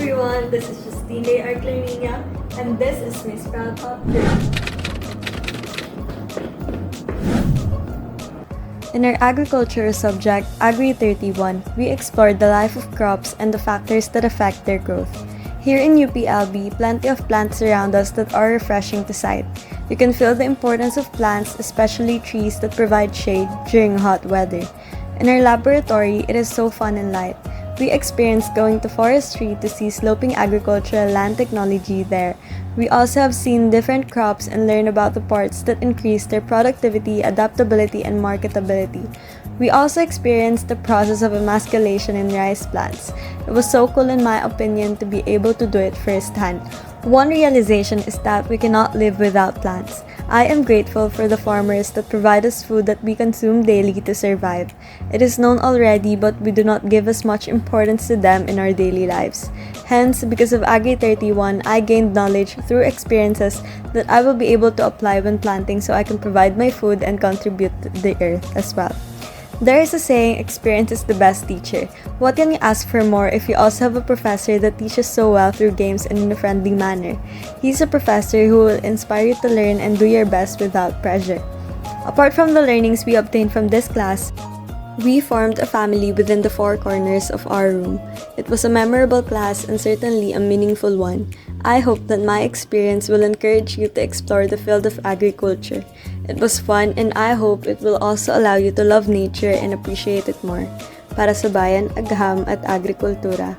everyone, this is Justine or Claroniño, and this is my Sprout Up Journey. In our agriculture subject, Agri 31, we explored the life of crops and the factors that affect their growth. Here in UPLB, plenty of plants surround us that are refreshing to sight. You can feel the importance of plants, especially trees that provide shade during hot weather. In our laboratory, it is so fun and light. We experienced going to forestry to see sloping agricultural land technology there. We also have seen different crops and learned about the parts that increase their productivity, adaptability, and marketability. We also experienced the process of emasculation in rice plants. It was so cool in my opinion to be able to do it firsthand. One realization is that we cannot live without plants. I am grateful for the farmers that provide us food that we consume daily to survive. It is known already, but we do not give as much importance to them in our daily lives. Hence, because of Agri 31, I gained knowledge through experiences that I will be able to apply when planting so I can provide my food and contribute to the earth as well. There is a saying, experience is the best teacher. What can you ask for more if you also have a professor that teaches so well through games and in a friendly manner? He's a professor who will inspire you to learn and do your best without pressure. Apart from the learnings we obtained from this class, we formed a family within the four corners of our room. It was a memorable class and certainly a meaningful one. I hope that my experience will encourage you to explore the field of agriculture. It was fun and I hope it will also allow you to love nature and appreciate it more. Para sa bayan, agham at agrikultura.